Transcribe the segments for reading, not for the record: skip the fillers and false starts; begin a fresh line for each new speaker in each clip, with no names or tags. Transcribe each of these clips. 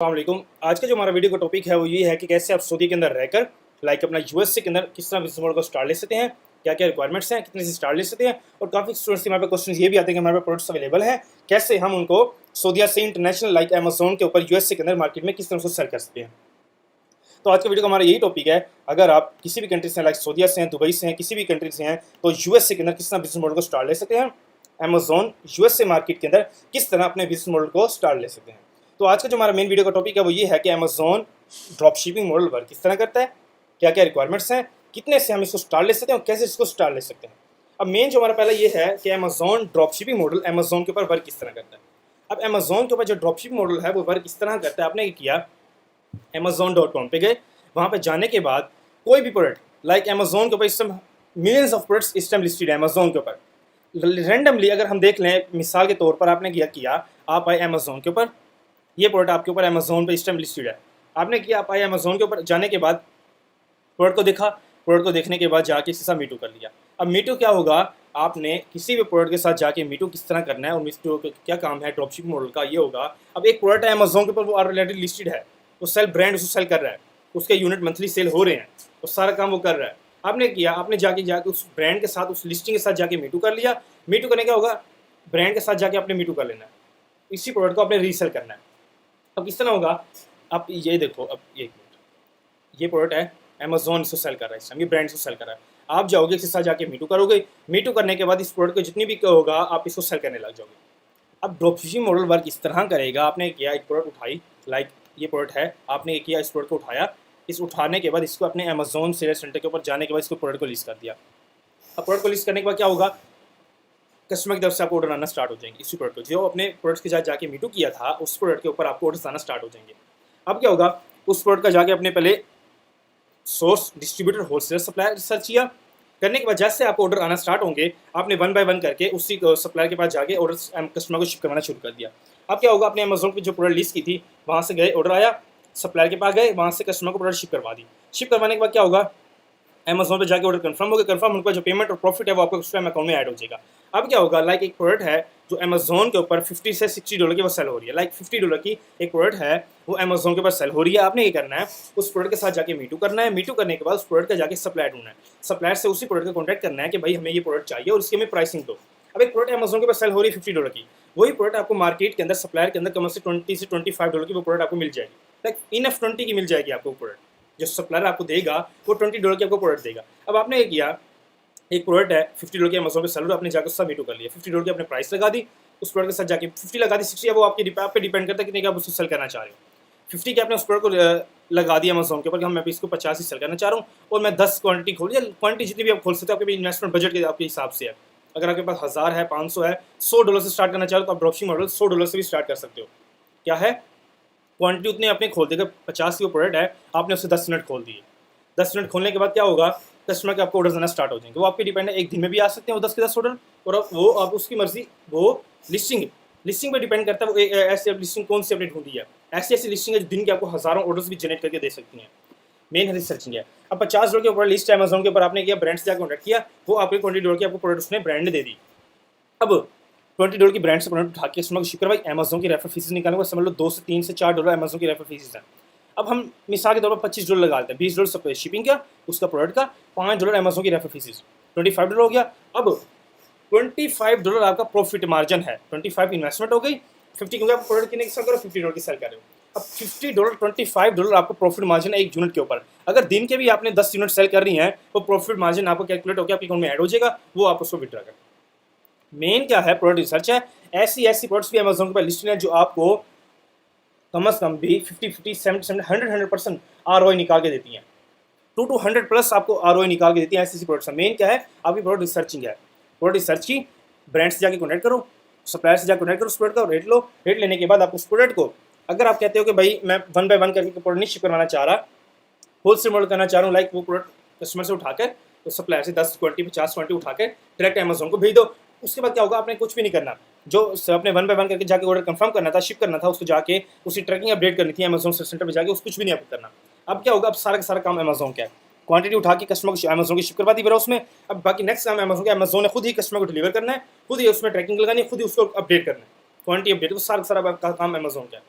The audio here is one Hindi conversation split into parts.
वालेकुम। आज का जो हमारा वीडियो का टॉपिक है वो ये है कि कैसे आप सऊदी के अंदर रहकर अपना यूएसए के अंदर किस तरह बिजनेस मॉडल को स्टार्ट ले सकते हैं, क्या क्या रिक्वायरमेंट्स हैं, कितने से स्टार्ट ले सकते हैं। और काफ़ी स्टूडेंट्स के हमारे पे क्वेश्चन ये भी आते हैं कि हमारे पास प्रोडक्ट्स अवेलेबल हैं, कैसे हम उनको सऊदीया से इंटरनेशनल लाइक अमेजोन के ऊपर यूएसए के अंदर मार्केट में किस तरह से सेल कर सकते हैं। तो आज का वीडियो का हमारा यही टॉपिक है। अगर आप किसी भी कंट्री से लाइक सऊदीया से हैं, दुबई से हैं, किसी भी कंट्री से हैं, तो यूएसए के अंदर किस तरह बिजनेस मॉडल को स्टार्ट ले सकते हैं, अमेजोन यूएसए मार्केट के अंदर किस तरह अपने बिजनेस मॉडल को स्टार्ट ले सकते हैं। तो आज का जो हमारा मेन वीडियो का टॉपिक है वो ये है कि Amazon drop shipping model work किस तरह करता है, क्या क्या रिक्वायरमेंट्स हैं, कितने से हम इसको स्टार्ट ले सकते हैं और कैसे इसको स्टार्ट ले सकते हैं। अब मेन जो हमारा पहला ये है कि Amazon drop shipping model Amazon के ऊपर वर्क किस तरह करता है। अब अमेजोन के ऊपर जो ड्रॉप शिपिंग मॉडल है वो वर्क किस तरह करता है। आपने किया Amazon.com पे गए, वहाँ पे जाने के बाद कोई भी प्रोडक्ट लाइक अमेजोन के ऊपर इस टाइम मिलियंस ऑफ प्रोडक्ट्स इस टाइम लिस्टेड है अमेजोन के ऊपर। रैंडमली अगर हम देख लें, मिसाल के तौर पर आपने किया आप आए अमेजोन के ऊपर, ये प्रोडक्ट आपके ऊपर अमेजोन पे इस टाइम लिस्टेड है। आपने किया, आप आए अमेजोन के ऊपर, जाने के बाद प्रोडक्ट को देखा, प्रोडक्ट को देखने के बाद जाके इसके साथ मीटू कर लिया। अब मीटू क्या होगा, आपने किसी भी प्रोडक्ट के साथ जाके मीटू किस तरह करना है और मीटू क्या काम है ड्रॉपशिपिंग मॉडल का, ये होगा। अब एक प्रोडक्ट है अमेजोन के ऊपर, वो ऑलरेडी लिस्टेड है, वो सेल ब्रांड उसको सेल कर रहा है, उसके यूनिट मंथली सेल हो रहे हैं, वो सारा काम वो कर रहा है। आपने किया, आपने जाके उस ब्रांड के साथ, उस लिस्टिंग के साथ जाके मीटू कर लिया। मीटू करने क्या होगा, ब्रांड के साथ जाके आपने मीटू कर लेना है, इसी प्रोडक्ट को आपने रीसेल करना है। अब किस तरह होगा, आप ये देखो, अब ये प्रोडक्ट है अमेजोन इसको सेल कर रहा है, इस टाइम ये ब्रांड इसको सेल कर रहा है। आप जाओगे इसके साथ जाके मीटू करोगे, मीटू करने के बाद इस प्रोडक्ट को जितनी भी होगा आप इसको सेल करने लग जाओगे। अब ड्रॉपशिपिंग मॉडल वर्क इस तरह करेगा। आपने किया, एक प्रोडक्ट उठाई, लाइक ये प्रोडक्ट है, आपने किया इस प्रोडक्ट को उठाया, इस उठाने के बाद इसको अपने अमेजोन सेल्स सेंटर के ऊपर जाने के बाद इसको प्रोडक्ट को लिस्ट कर दिया। अब प्रोडक्ट को लिस्ट करने के बाद क्या होगा, कस्टमर की तरफ से आपको ऑर्डर आना स्टार्ट हो जाएंगे। इसी प्रोडक्ट को जो अपने प्रोडक्ट्स के साथ जाके मीटू किया था, उस प्रोडक्ट के ऊपर आपको ऑर्डर्स आना स्टार्ट हो जाएंगे। अब क्या होगा, उस प्रोडक्ट का जाके अपने पहले source, distributor, wholesaler, supplier search किया। करने के बाद जैसे आपको ऑर्डर आना स्टार्ट होंगे, आपने वन बाय वन करके उसी सप्लायर के पास जाके ऑर्डर कस्टमर को शिप करवाना शुरू कर दिया। अब क्या होगा, आपने अमेजोन पे जो प्रोडक्ट लिस्ट की थी, वहाँ से गए, ऑर्डर आया, सप्लायर के पास गए, वहाँ से कस्टमर को प्रोडक्ट शिप करवा दी। शिप करवाने के बाद क्या होगा, अमेजोन पे जाके ऑर्डर कंफर्म हो गया, कंफर्म होने के बाद जो पेमेंट और प्रॉफिट है वो आपके उस टाइम अकाउंट में ऐड हो जाएगा। अब क्या होगा, लाइक एक प्रोडक्ट है जो अमेजोन के ऊपर 50 से $60 की वो सेल हो रही है, लाइक $50 की एक प्रोडक्ट है वो अमेजोन के ऊपर सेल हो रही है। आपने ये करना है, उस प्रोडक्ट के साथ जाके मीटू करना है, मीटू करने के बाद उस प्रोडक्ट का जाके सप्लायर ढूंढना है, सप्लायर से उसी प्रोडक्ट का कॉन्टैक्ट करना है कि भाई हमें ये प्रोडक्ट चाहिए और इसकी हमें प्राइसिंग दो। अब एक प्रोडक्ट अमेजोन के पास सेल हो रही है $50 की, वही प्रोडक्ट आपको मार्केट के अंदर सप्लायर के अंदर कम से 20 से $25 की वो प्रोडक्ट आपको मिल जाएगी, लाइक इनफ 20 की मिल जाएगी आपको प्रोडक्ट। जो सप्लायर आपको देगा वो $20 की आपको प्रोडक्ट देगा। अब आपने ये किया, एक प्रोडक्ट है $50 की अमेजोन पे सेल, आपने जाकर उसका मीटू कर लिया, $50 की आपने प्राइस लगा दी, उस प्रोडक्ट के साथ जाके 50 लगा दी, 60 वो आपकी आप पे डिपेंड करता है कितने का आप उसको सेल करना चाह रहे हो। 50 के आपने उस प्रोडक्ट को लगा दिया अमेजोन के ऊपर कि हम मैं इसको 50 ही सेल करना चाह रहा हूँ और मैं 10 क्वांटिटी खोल, या क्वांटिटी जितनी भी आप खोल सकते हो आपके इन्वेस्टमेंट बजट के आपके हिसाब से है। अगर आपके पास 1000 है, 500 है, $100 से स्टार्ट करना चाह रहे हो तो आप ड्रॉपशिपिंग मॉडल $100 से भी स्टार्ट कर सकते हो। क्या है, क्वांटिटी उतनी आपने खोल दी, अगर 50 की प्रोडक्ट है, आपने उससे 10 यूनिट खोल दिए। 10 यूनिट खोलने के बाद क्या होगा, कस्टमर के आपको ऑर्डर आना स्टार्ट हो जाएंगे। वो आपके डिपेंड है, एक दिन में भी आ सकते हैं वो 10 के 10 ऑर्डर, और वो आप उसकी मर्जी, वो लिस्टिंग पे डिपेंड करता है वो ऐसी लिस्टिंग कौन सी आपने ढूंढी है। ऐसी लिस्टिंग है जो दिन के आपको हज़ारों ऑर्डर्स भी जनरेट करके दे सकती हैं। मेन रिसर्चिंग है। अब $50 के ऊपर लिस्ट है अमेजोन के ऊपर, आपने किया, ब्रांड से जाकर कॉन्टैक्ट किया, वो आपके $20 की आपको प्रोडक्ट उसने ब्रांड ने दे दी। अब $20 की ब्रांड से प्रोडक्ट उठा के कस्टमर को शिप करवाई, अमेजोन की रेफर फीस निकालने को समझ लो 2 से 3 से $4 अमेजोन की रेफर फीस है। अब हम मिसाल के तौर पर $25 लगा देते हैं, $20 शिपिंग का, उसका प्रोडक्ट का, $5 अमेजोन की रेफर फीस, $25 हो गया। अब $25 आपका प्रॉफिट मार्जिन है, 25 इन्वेस्टमेंट हो गई, 50 क्योंकि आप प्रोडक्ट कितने की सेल करो, $50 की सेल कर रहे हो। अब $50 $25 आपका प्रॉफिट मार्जिन है एक यूनिट के ऊपर। अगर दिन के भी आपने 10 यूनिट सेल कर रही हैं तो प्रॉफिट मार्जिन आपको कैलकुलेट होकर आपके अकाउंट में ऐड हो जाएगा, वो आप उसको विड्रॉ करें। मेन क्या है, प्रोडक्ट रिसर्च है। ऐसी प्रोडक्ट्स भी अमेजोन के पास लिस्टेड है जो आपको कम से कम भी 50, 70, 100% ROI निकाल के देती हैं, 2 to 100+ आपको ROI निकाल के देती हैं ऐसी प्रोडक्ट्स। मेन क्या है, आपकी प्रोडक्ट रिसर्चिंग है। प्रोडक्ट रिसर्च की, ब्रांड से जाके कॉन्टैक्ट करो, सप्लायर से जाकर कॉन्टैक्ट करो, उस प्रोडक्ट का रेट लो, रेट लेने के बाद आप उस प्रोडक्ट को, अगर आप कहते हो कि भाई मैं वन बाय वन करके प्रोडक्ट नहीं शिप करवाना चाह रहा, होलसेल मॉडल करना चाह रहा हूँ, लाइक वो प्रोडक्ट कस्टमर से उठाकर, तो सप्लायर से 10 क्वांटिटी 50 क्वांटिटी उठाकर डायरेक्ट अमेजोन को भेज दो। उसके बाद क्या होगा, आपने कुछ भी नहीं करना, जो अपने वन बाय वन करके जाके ऑर्डर कंफर्म करना था, शिप करना था, उसको जाके उसी ट्रैकिंग अपडेट करनी थी अमेजोन सेंटर पे जाके, कुछ भी नहीं आपको करना। अब क्या होगा, अब सारा का सारा काम अमेजोन का है, क्वांटिटी उठा के कस्टमर को अमेजोन की शिप करवा दी वेयरहाउस में। अब बाकी नेक्स्ट काम अमेजोन का, अमेजोन ने खुद ही कस्टमर को डिलीवर करना है, खुद ही उसमें ट्रैकिंग लगानी है, खुद ही उसको अपडेट करना है, क्वांटिटी अपडेट, वो सारा काम अमेजोन का है।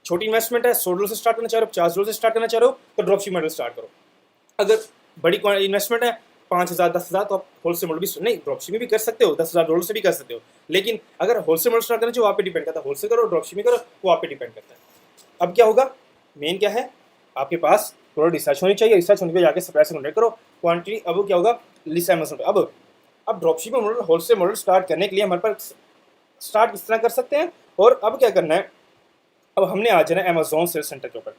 छोटी इन्वेस्टमेंट है, $100 से स्टार्ट करना चाह रहे हो, $50 से स्टार्ट करना चाह रहे हो तो ड्रॉपशिप मॉडल स्टार्ट करो। अगर बड़ी इन्वेस्टमेंट है 5,000 10,000 तो आप होलसेल मॉडल भी नहीं, ड्रॉपशिप भी कर सकते हो, $10,000 से भी कर सकते हो। लेकिन अगर होलसेल मॉडल स्टार्ट करना चाहिए वो आप पे डिपेंड करता है, होलसेल करो ड्रॉपशिप करो वो आप पे डिपेंड करता है। अब क्या होगा, मेन क्या है, आपके पास प्रोडक्ट रिसर्च होनी चाहिए, रिसर्च होने पर जाके सप्लाई से कॉन्टेक्ट करो क्वांटिटी। अब क्या होगा, लिस्ट अमेज़न पे। अब dropship model wholesale model start करने के लिए हमारे पास स्टार्ट किस तरह कर सकते हैं, और अब क्या करना है, अब हमने आ जाना अमेज़ॉन सेल्स सेंटर के ऊपर।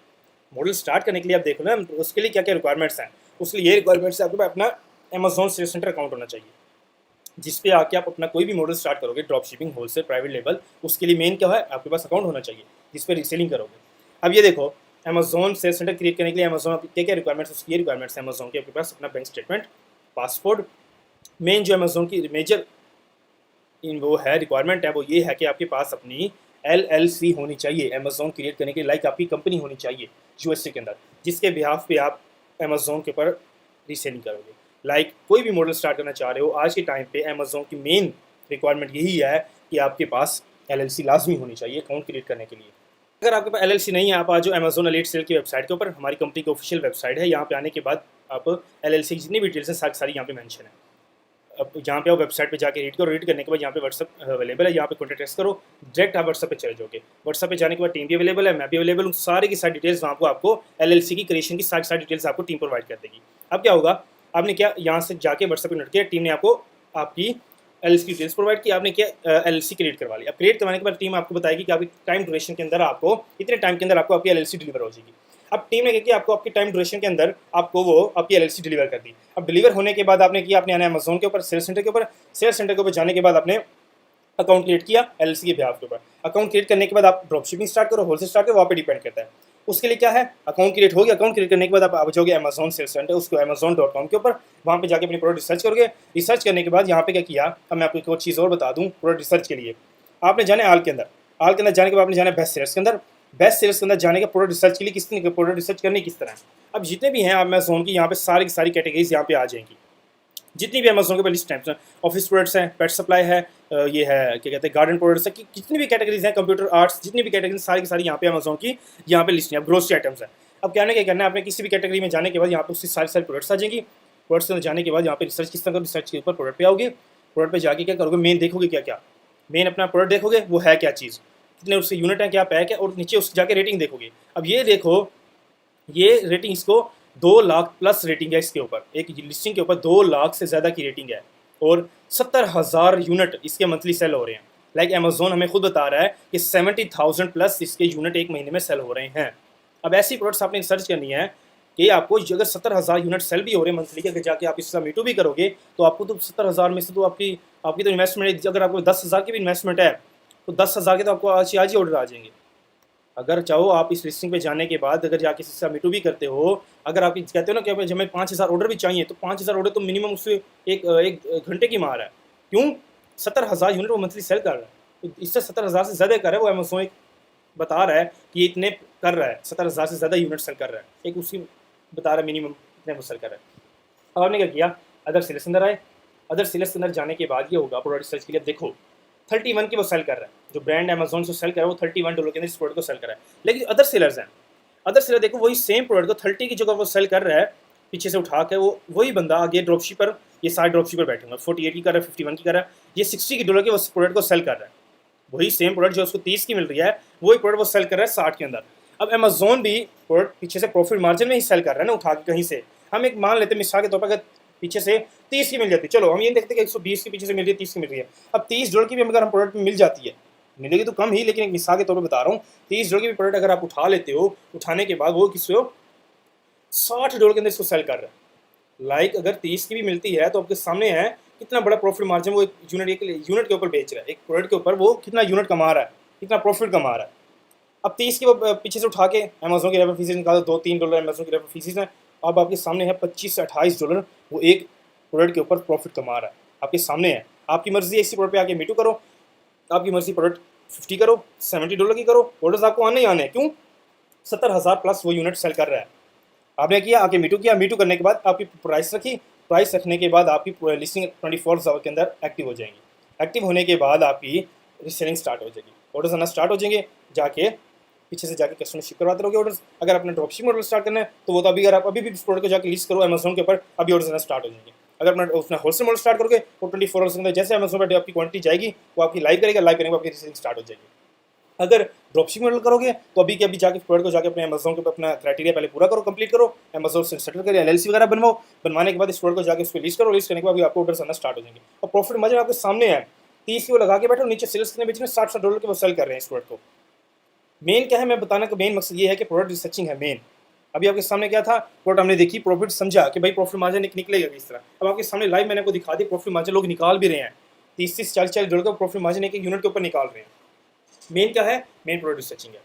मॉडल स्टार्ट करने के लिए आप देखो ना, उसके लिए क्या क्या रिक्वायरमेंट्स हैं। उसके लिए ये रिक्वायरमेंट्स है, आपके पास अपना अमेज़ॉन सेल्स सेंटर अकाउंट होना चाहिए, जिस पे आके आप अपना कोई भी मॉडल स्टार्ट करोगे, drop shipping, wholesale, private level, उसके लिए मेन क्या है, आपके पास अकाउंट होना चाहिए जिस पे रीसेलिंग करोगे। अब ये देखो, अमेज़ॉन सेल्स सेंटर क्रिएट करने के लिए अमेज़ॉन क्या क्या रिक्वायरमेंट्स, उसकी ये रिक्वायरमेंट्स है अमेज़ॉन के, आपके पास अपना बैंक स्टेटमेंट, पासपोर्ट। मेन जो अमेज़ॉन की मेजर वो है रिक्वायरमेंट है वो ये है कि आपके पास अपनी LLC होनी चाहिए अमेज़ॉन क्रिएट करने के लिए, लाइक आपकी कंपनी होनी चाहिए यूएसए के अंदर, जिसके बिहाफ पे आप अमेज़ॉन के ऊपर रीसेलिंग करोगे। लाइक कोई भी मॉडल स्टार्ट करना चाह रहे हो आज के टाइम पे, अमेज़ॉन की मेन रिक्वायरमेंट यही है कि आपके पास LLC लाजमी होनी चाहिए अकाउंट क्रिएट करने के लिए। अगर आपके पास LLC नहीं है, आप आज जो अमेज़ॉन एलीट सेल की वेबसाइट के ऊपर, हमारी कंपनी की ऑफिशियल वेबसाइट है, यहाँ पे आने के बाद आप LLC की जितनी भी डिटेल्स हैं सारी यहाँ पे मेंशन है। अब यहाँ पे आप वेबसाइट पे जाके रीड करो, रीड करने के बाद यहाँ पे व्हाट्सअप अवेलेबल है, यहाँ पे कॉन्टैक्ट करो, डायरेक्ट आप व्हाट्सअप पे चले जाओगे। व्हाट्सअप पे जाने के बाद टीम भी अवेलेबल है, मैं भी अवेलेबल हूँ, सारी की सारी डिटेल्स वहाँ को आपको LLC की क्रिएशन की सारी डिटेल्स आपको टीम प्रोवाइड कर देगी। अब क्या होगा, आपने क्या यहाँ से जाके व्हाट्सअप पे नोट किया, टीम ने आपको आपकी LLC की डिटेल्स प्रोवाइड की, आपने क्या LLC क्रिएट करवा ली। अब क्रिएट करवाने के बाद टीम आपको बताएगी कि आपकी टाइम ड्यूरेशन के अंदर आपको इतने टाइम के अंदर आपको आपकी LLC डिलीवर हो जाएगी। अब टीम ने क्या किया, आपको आपकी टाइम ड्यूरेशन के अंदर आपको वो आपकी LLC डिलीवर कर दी। अब डिलीवर होने के बाद आपने किया, आपने आना अमेज़ॉन के ऊपर सेल्स सेंटर के ऊपर, सेल्स सेंटर के ऊपर जाने के बाद आपने अकाउंट क्रिएट किया LLC के बिहाफ के ऊपर। अकाउंट क्रिएट करने के बाद आप ड्रॉप शिपिंग स्टार्ट करो, होलसेल स्टार्ट करो, वहाँ पे डिपेंड करता है। उसके लिए क्या है, अकाउंट क्रिएट हो गया, अकाउंट क्रिएट करने के बाद आप जाओगे अमेज़ॉन सेल्स सेंटर, उसको amazon.com के ऊपर, वहाँ पे जाके अपनी प्रोडक्ट रिसर्च करोगे। रिसर्च करने के बाद यहाँ पे क्या किया, अब मैं आपको एक और चीज़ और बता दूँ, प्रोडक्ट रिसर्च के लिए आपने जाना आल के अंदर, आल के अंदर जाने के बाद आपने जाना बेस्ट सेलर्स के अंदर, बेस्ट सेल्स के अंदर जाने के प्रोडक्ट रिसर्च के लिए किस तरह प्रोडक्ट रिसर्च करनी किस तरह है। अब जितने भी हैं अमेज़ॉन की यहाँ पे सारी की सारी कैटेगरीज यहाँ पे आ जाएंगी, जितनी भी अमेज़ॉन के लिस्ट हैं, ऑफिस प्रोडक्ट्स हैं, पेट सप्लाई है, ये है क्या कहते हैं गार्डन प्रोडक्ट्स है, कि जितनी भी कैटेगरीज हैं, कंप्यूटर आर्ट्स, जितनी भी कैटेगरीज सारी की सारी यहाँ पे अमेज़ॉन की यहाँ पे लिस्ट है, ग्रोसरी आइटम्स है। अब क्या करना है, आपने किसी भी कैटेगरी में जाने के बाद यहाँ पे उसकी सारी प्रोडक्ट्स आ जाएंगी। प्रोडक्ट्स के अंदर जाने के बाद यहाँ पे रिसर्च किस तरह का, रिसर्च के ऊपर प्रोडक्ट पे आओगे, प्रोडक्ट पे जाके क्या करोगे, मेन देखोगे क्या क्या, मेन अपना प्रोडक्ट देखोगे वो है क्या चीज़, कितने उसके यूनिट हैं, क्या पैक है, और नीचे उसकी जाके रेटिंग देखोगे। अब ये देखो, ये रेटिंग इसको 2 लाख प्लस रेटिंग है इसके ऊपर, एक लिस्टिंग के ऊपर 2 लाख से ज़्यादा की रेटिंग है, और 70,000 यूनिट इसके मंथली सेल हो रहे हैं। लाइक अमेज़ॉन हमें खुद बता रहा है कि 70,000 प्लस इसके यूनिट एक महीने में सेल हो रहे हैं। अब ऐसी प्रोडक्ट्स आपने सर्च करनी है कि आपको अगर 70,000 यूनिट सेल भी हो रहे हैं मंथली के, अगर जाके आप इसका मीटू भी करोगे तो आपको तो 70,000 में से तो आपकी तो इन्वेस्टमेंट, अगर आपको 10,000 की भी इन्वेस्टमेंट है तो 10,000 के तो आपको आज ही ऑर्डर आ जाएंगे। अगर चाहो आप इस लिस्टिंग पे जाने के बाद अगर जाके इसका मीटू भी करते हो, अगर आप कहते हो ना कि जब हमें 5,000 ऑर्डर भी चाहिए तो 5,000 ऑर्डर तो मिनिमम उससे एक घंटे की मार है। क्यों, 70,000 यूनिट वो मंथली सेल कर रहा है, तो इससे 70,000 से ज़्यादा कर रहा है वो अमेज़ॉन, एक बता रहा है कि ये इतने कर रहा है, 70,000 से ज़्यादा यूनिट सेल कर रहा है, एक उसकी बता रहा है मिनिमम इतने वो सेल कर रहा है। अब आपने क्या किया, अदर सेल्स अंदर आए, अदर सेल्स के अंदर जाने के बाद ये होगा प्रोडक्ट सर्च के लिए, देखो 31 की वो सेल कर रहा है, जो ब्रांड अमेज़ॉन से सेल कर रहा है वो $31 के अंदर इस प्रोडक्ट को सेल कर रहा है। लेकिन अदर सेलर्स हैं, अदर सेलर देखो वही सेम प्रोडक्ट को 30 की जगह वो सेल कर रहा है, पीछे से उठा के वो वही बंदा आगे ड्रॉपशिपर, ये सारे ड्रॉपशिपर बैठे हुए, 48 की कर रहा है, 51 की कर रहा है, ये $60 के उस प्रोडक्ट को सेल कर रहा है। वही सेम प्रोडक्ट जो उसको 30 की मिल रही है वही प्रोडक्ट वो सेल कर रहा है 60 के अंदर। अब अमेज़ॉन भी प्रोडक्ट पीछे से प्रॉफिट मार्जिन में ही सेल कर रहा है ना, उठा के कहीं से। हम एक मान लेते हैं मिसाल के तौर पर, अगर पीछे से 30 की मिल जाती है, चलो हम ये देखते हैं कि 120 की पीछे से मिल रही है, 30 की मिल रही है, अब $30 की भी अगर हम प्रोडक्ट मिल जाती है, मिलेगी तो कम ही, लेकिन एक मिसाल के तौर पर बता रहा हूँ, $30 की भी प्रोडक्ट अगर आप उठा लेते हो, उठाने के बाद वो किसी हो $60 के अंदर इसको सेल कर रहा है। लाइक अगर 30 की भी मिलती है तो आपके सामने है कितना बड़ा प्रॉफिट मार्जिन वो एक यूनिट के ऊपर बेच रहा है, एक प्रोडक्ट के ऊपर वो कितना यूनिट कमा रहा है, कितना प्रॉफिट कमा रहा है। अब 30 की वो पीछे से उठा के अमेज़ॉन की रेफर फीसेज निकालो, $2-3 अमेज़ॉन की रेफर फीसेज हैं, अब आपके सामने है $25 से $28 वो एक प्रोडक्ट के ऊपर प्रॉफिट कमा रहा है, आपके सामने है। आपकी मर्जी है इसी प्रोडक्ट पे आके मीटू करो, आपकी मर्जी प्रोडक्ट 50 करो, $70 की करो, ऑर्डर्स आपको आने ही आने हैं। क्यों, 70,000 प्लस वो यूनिट सेल कर रहा है। आपने किया, आके मीटू किया, मीटू करने के बाद आपकी प्राइस रखी, प्राइस रखने के बाद आपकी लिस्टिंग 24 आवर के अंदर एक्टिव हो जाएंगी। एक्टिव होने के बाद आपकी रीसेलिंग स्टार्ट हो जाएगी, ऑर्डर्स आना स्टार्ट हो जाएंगे, जाके पीछे से जाके कस्टमर शिप करवाते रहोगे ऑर्डर। अगर अपना ड्रॉपशिप मॉडल स्टार्ट करना है तो वो तो अभी अगर आप अभी भी प्रोडक्ट को जाकर लिस्ट करो अमेजोन के ऊपर, अभी ऑर्डर स्टार्ट हो जाएंगे। अगर अपना उसमें होलसेल मॉडल स्टार्ट करोगे तो 24 आवर्स के अंदर जैसे अमेजोन पर आपकी क्वांटिटी जाएगी वो आपकी लाइव करेगा, लाइव करने के बाद आपकी रीसेलिंग स्टार्ट हो जाएगी। अगर ड्रॉपशिप मॉडल करोगे तो अभी के अभी जाके प्रोडक्ट को जाके अपने अमेजोन के ऊपर अपना क्राइटेरिया पहले पूरा करो, कंप्लीट करो, अमेजोन से सेटल करो, एलएलसी वगैरह बनवाओ, बनवाने के बाद इस प्रोडक्ट को जाके उसको लिस्ट करो, लिस्ट करने के बाद आपको ऑर्डर आना स्टार्ट हो जाएंगे और प्रॉफिट मार्जिन आपके सामने है। 30 की वो लगा के बैठो, नीचे सेल्स के बीच में $60 के वो सेल कर रहे हैं इस प्रोडक्ट को। मेन क्या है मैं बताने का मेन मकसद ये है कि प्रोडक्ट रिसर्चिंग है मेन। अभी आपके सामने क्या था, प्रोडक्ट हमने देखी, प्रॉफिट समझा कि भाई प्रॉफिट मार्जिन निकलेगा किस तरह। अब आपके सामने लाइव मैंने आपको दिखा दी, प्रॉफिट मार्जिन लोग निकाल भी रहे हैं, 30-30 40-40 डॉलर का प्रॉफिट मार्जिन एक यूनिट के ऊपर निकाल रहे हैं। मेन क्या है, मेन प्रोडक्ट रिसर्चिंग है।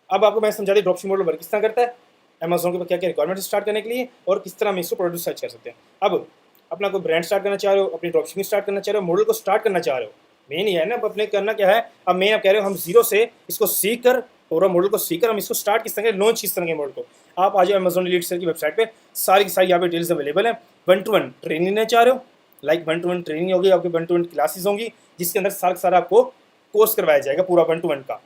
अब आपको मैं समझा दी ड्रॉपशिप मॉडल वर्क किस तरह करता है, अमेजोन के ऊपर क्या क्या रिक्वायरमेंट स्टार्ट करने के लिए और किस तरह हम इसको प्रोडक्ट सर्च कर सकते हैं। अब अपना कोई ब्रांड स्टार्ट करना चाह रहे हो, अपनी ड्रॉपशिपिंग स्टार्ट करना चाह रहे हो, मॉडल को स्टार्ट करना चाह रहे हो, मेन ये है ना। अब अपने करना क्या है, अब मेन आप कह रहे हो हम जीरो से इसको सीख कर पूरा मॉडल को सीखकर हम इसको स्टार्ट किस तरह लॉन्च किस तरह के मॉडल को। आप आ जाओ अमेजोन एलीट सेल की वेबसाइट पे, सारी की सारी यहाँ पे डिटेल्स अवेलेबल है। 1-to-1 ट्रेनिंग लेना चाह रहे हो, लाइक 1-to-1 ट्रेनिंग होगी, आपकी 1-to-1 क्लासेस होंगी जिसके अंदर सारा आपको कोर्स करवाया जाएगा पूरा 1-to-1 का,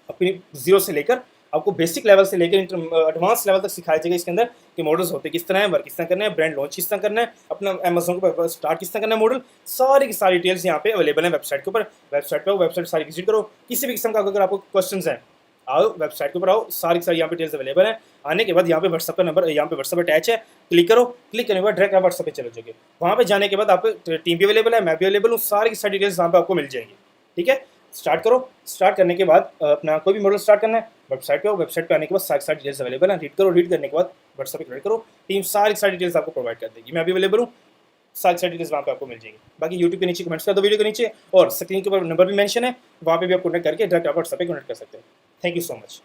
अपनी जीरो से लेकर आपको बेसिक लेवल से लेकर एडवांस लेवल तक सिखाया जाएगा इसके अंदर कि मॉडल्स होते किस तरह है, वर्क किस तरह करना है, ब्रांड लॉन्च किस तरह करना है, अपना अमेजोन के ऊपर स्टार्ट किस तरह करना है मॉडल। सारी की सारी डिटेल्स यहाँ पे अवेलेबल है वेबसाइट के ऊपर। वेबसाइट पे वेबसाइट सारी विजिट करो, किसी भी किस्म का अगर आपको क्वेश्चन हैं आओ वेबसाइट के ऊपर आओ, सारी की सारी यहाँ पे डिटेल्स अवेलेबल है। आने के बाद यहाँ पे व्हाट्सअप का नंबर, यहाँ पे व्हाट्सअप अटैच है, क्लिक करो, क्लिक करने के बाद डायरेक्ट व्हाट्सअप पे चले जाओगे। वहाँ पे जाने के बाद आप टीम भी अवेलेबल है, मैं भी अवेलेबल हूँ, सारी की सारी डिटेल्स यहाँ पे आपको मिल जाएंगी। ठीक है, स्टार्ट करो। स्टार्ट करने के बाद अपना कोई भी मॉडल स्टार्ट करना है, वेबसाइट पे हो, वेबसाइट पे आने के बाद सारी सारी डिटेल्स अवेलेबल है, रीड करो, रीड करने के बाद व्हाट्सएप पे कनेक्ट करो, टीम सारी सारी डिटेल्स आपको प्रोवाइड कर देगी। मैं भी अवेलेबल हूँ, सारी सारी डिटेल्स वहाँ पे आपको मिल जाएगी। बाकी यूट्यूब के नीचे कमेंट्स कर दो वीडियो के नीचे, और स्क्रीन के ऊपर नंबर भी मेंशन है, वहाँ पे भी आप कनेक्ट करके डायरेक्ट आप व्हाट्सएप पे कनेक्ट कर सकते हो। Thank you so much.